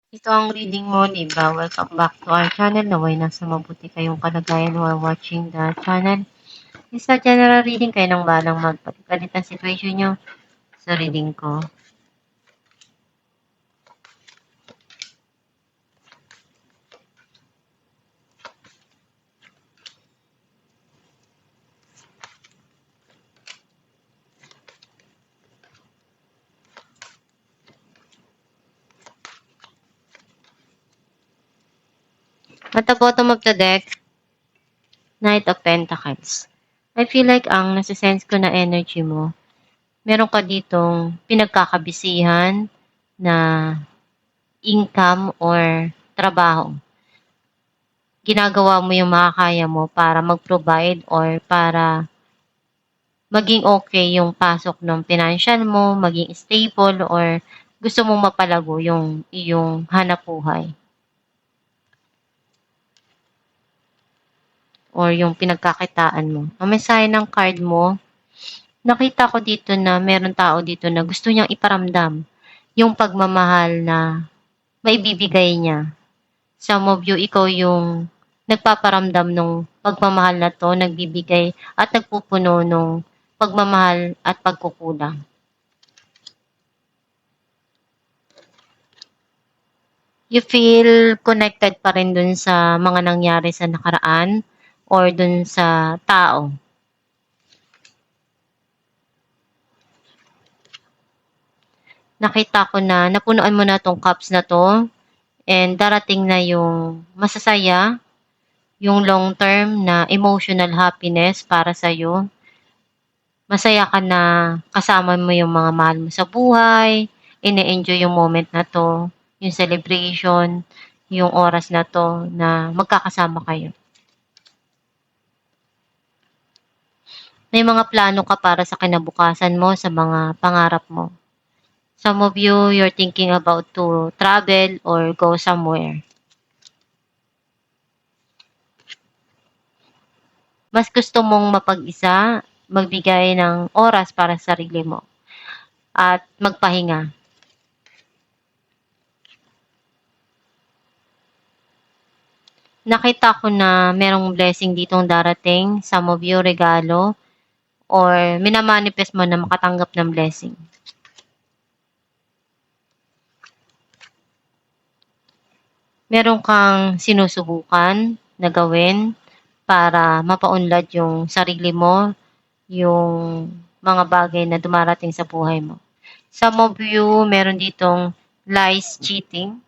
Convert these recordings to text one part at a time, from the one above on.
Ito ang reading mo, diba? Welcome back to our channel. Naway nasa mabuti kayong kalagayan while watching the channel. Sa general reading, kayo nang balang magpalit ang situation nyo sa reading ko. At the bottom of the deck, Knight of Pentacles. I feel like ang nasa-sense ko na energy mo, meron ka ditong pinagkakabisihan na income or trabaho. Ginagawa mo yung makakaya mo para mag-provide or para maging okay yung pasok ng financial mo, maging stable, or gusto mong mapalago yung iyong hanapbuhay. Or yung pinagkakitaan mo. Ang mensahe ng card mo, nakita ko dito na meron tao dito na gusto niyang iparamdam yung pagmamahal na maibibigay niya. Some of you, ikaw yung nagpaparamdam ng pagmamahal na to, nagbibigay at nagpupuno ng pagmamahal at pagkukulang. You feel connected pa rin dun sa mga nangyari sa nakaraan or dun sa tao. Nakita ko na napunuan mo na tong cups na to and darating na yung masasaya, yung long term na emotional happiness para sa'yo. Masaya ka na kasama mo yung mga mahal mo sa buhay, ine-enjoy yung moment na to, yung celebration, yung oras na to na magkakasama kayo. May mga plano ka para sa kinabukasan mo, sa mga pangarap mo. Some of you, you're thinking about to travel or go somewhere. Mas gusto mong mapag-isa, magbigay ng oras para sa sarili mo, at magpahinga. Nakita ko na merong blessing ditong darating, some of you regalo, or minamanifest mo na makatanggap ng blessing. Meron kang sinusubukan na gawin para mapaunlad yung sarili mo, yung mga bagay na dumarating sa buhay mo. Some of you, meron ditong lies, cheating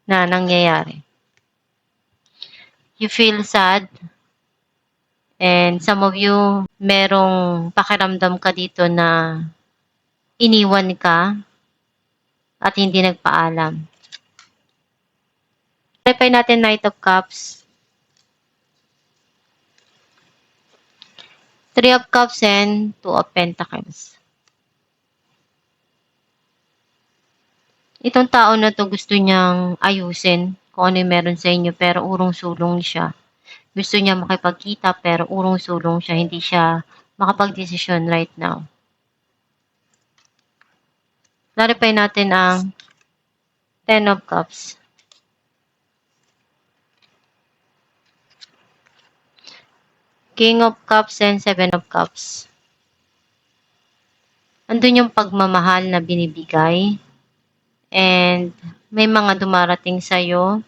na nangyayari. You feel sad, and some of you, merong pakiramdam ka dito na iniwan ka at hindi nagpaalam. Try natin Knight of Cups, Three of Cups, and Two of Pentacles. Itong tao na to gusto niyang ayusin kung ano yung meron sa inyo pero urong-sulong siya. Gusto niya makipagkita pero urong-sulong siya, hindi siya makapag-desisyon right now. Clarify natin ang Ten of Cups. King of Cups and Seven of Cups. Andun yung pagmamahal na binibigay and may mga dumarating sa'yo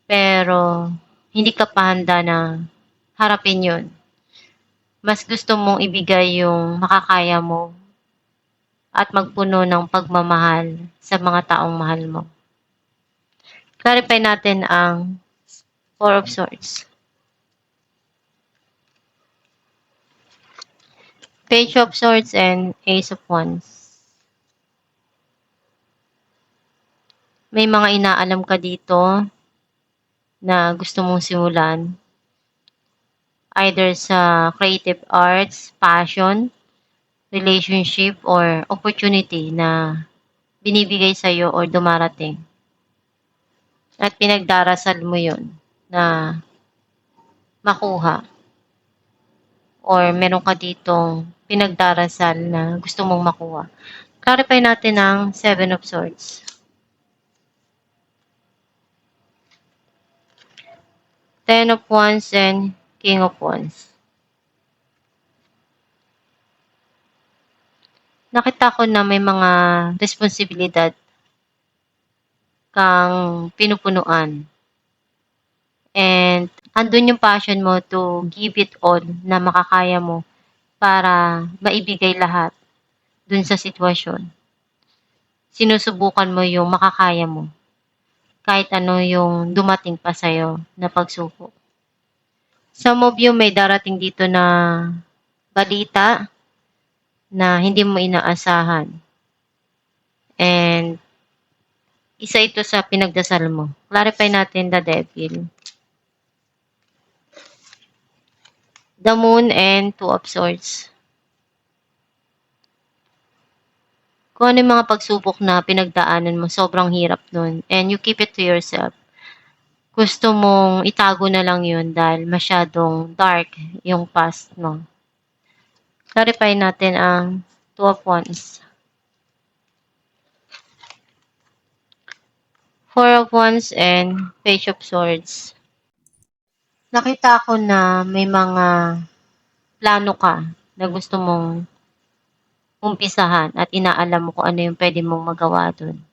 pero hindi ka pa handa na harapin yun. Mas gusto mong ibigay yung makakaya mo at magpuno ng pagmamahal sa mga taong mahal mo. Clarify natin ang Four of Swords. Page of Swords and Ace of Wands. May mga inaalam ka dito na gusto mong simulan. Either sa creative arts, passion, relationship, or opportunity na binibigay sa'yo or dumarating. At pinagdarasal mo yun na makuha. Or meron ka ditong pinagdarasal na gusto mong makuha. Clarify natin ang Seven of Swords. Ten of Wands and King of Wands. Nakita ko na may mga responsibilidad kang pinupunuan. And andun yung passion mo to give it all na makakaya mo para maibigay lahat dun sa sitwasyon. Sinusubukan mo yung makakaya mo kahit ano yung dumating pa sa'yo na pagsubok. Some of you may darating dito na balita na hindi mo inaasahan. And isa ito sa pinagdasal mo. Clarify natin the devil. The Moon and Two of Swords. Kung ano yung mga pagsubok na pinagdaanan mo, sobrang hirap nun. And you keep it to yourself. Gusto mong itago na lang yun dahil masyadong dark yung past mo. Clarify natin ang Two of Wands. Four of Wands and Page of Swords. Nakita ko na may mga plano ka na gusto mong umpisahan at inaalam mo kung ano yung pwede mong magawa dun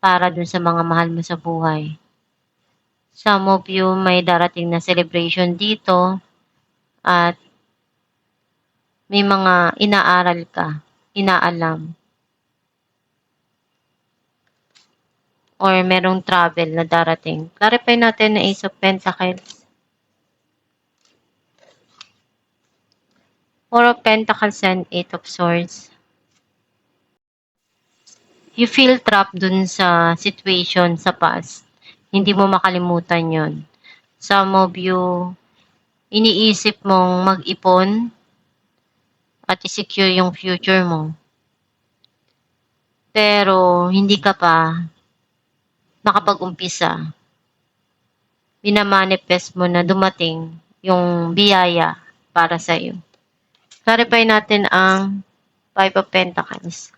para dun sa mga mahal mo sa buhay. Some of you may darating na celebration dito at may mga inaaral ka, inaalam. Or merong travel na darating. Clarify natin na Ace of Pentacles. Four of Pentacles and Eight of Swords. You feel trapped dun sa situation sa past. Hindi mo makalimutan yon. Some of you, iniisip mong mag-ipon at i-secure yung future mo. Pero hindi ka pa nakapag-umpisa. Minamanifest mo na dumating yung biyaya para sa iyo. Clarify natin ang Five of Pentacles.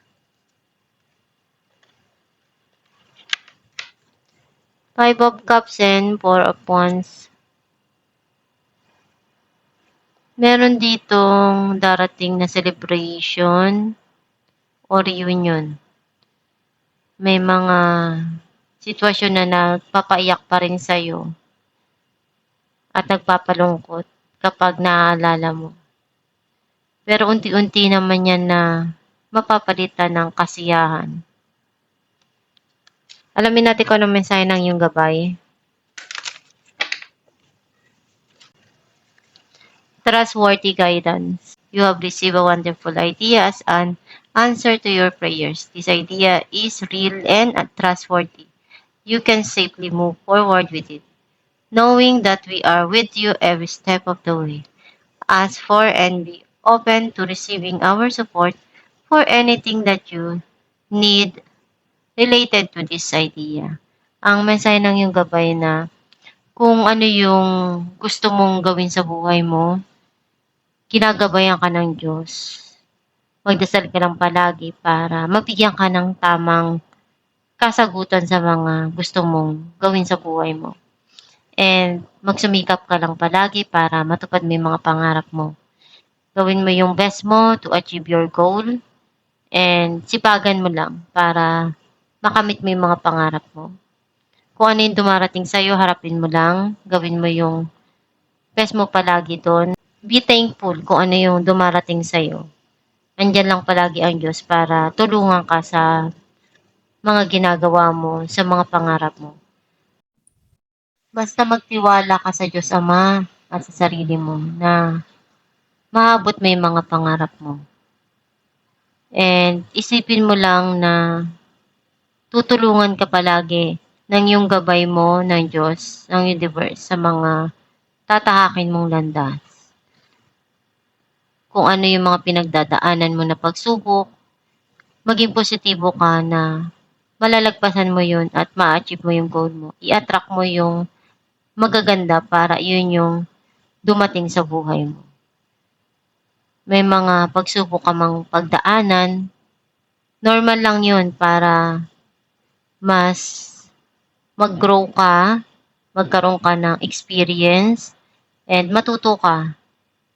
Five of Cups and Four of Wands. Meron ditong darating na celebration o reunion. May mga sitwasyon na nagpapaiyak pa rin sa'yo at nagpapalungkot kapag naaalala mo. Pero unti-unti naman yan na mapapalitan ng kasiyahan. Alamin natin kung anong mensahe ng iyong gabay. Trustworthy guidance. You have received a wonderful idea as an answer to your prayers. This idea is real and trustworthy. You can safely move forward with it, knowing that we are with you every step of the way. Ask for and be open to receiving our support for anything that you need related to this idea. Ang mensahe ng iyong gabay na kung ano yung gusto mong gawin sa buhay mo, ginagabayan ka ng Diyos. Magdasal ka lang palagi para mabigyan ka ng tamang kasagutan sa mga gusto mong gawin sa buhay mo. And magsumikap ka lang palagi para matupad mo yung mga pangarap mo. Gawin mo yung best mo to achieve your goal. And sipagan mo lang para makamit mo yung mga pangarap mo. Kung ano yung dumarating sa'yo, harapin mo lang. Gawin mo yung best mo palagi doon. Be thankful kung ano yung dumarating sa'yo. Andyan lang palagi ang Diyos para tulungan ka sa mga ginagawa mo, sa mga pangarap mo. Basta magtiwala ka sa Diyos Ama at sa sarili mo na maabot mo yung mga pangarap mo. And isipin mo lang na tutulungan ka palagi ng yung gabay mo ng Diyos, ng universe, sa mga tatahakin mong landas. Kung ano yung mga pinagdadaanan mo na pagsubok, maging positibo ka na malalagpasan mo yun at ma-achieve mo yung goal mo. I-attract mo yung magaganda para yun yung dumating sa buhay mo. May mga pagsubok ka mang pagdaanan, normal lang yun para mas mag-grow ka magkaroon ka ng experience and matuto ka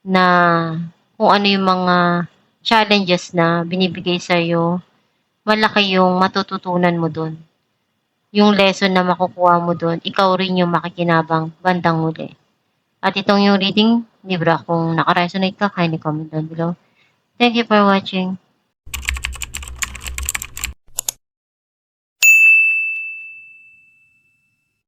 na kung ano yung mga challenges na binibigay sa'yo, malaki yung matututunan mo dun. Yung lesson na makukuha mo dun, ikaw rin yung makikinabang bandang huli. At itong yung reading libra, kung naka-resonate ka, kindly comment down below. Thank you for watching.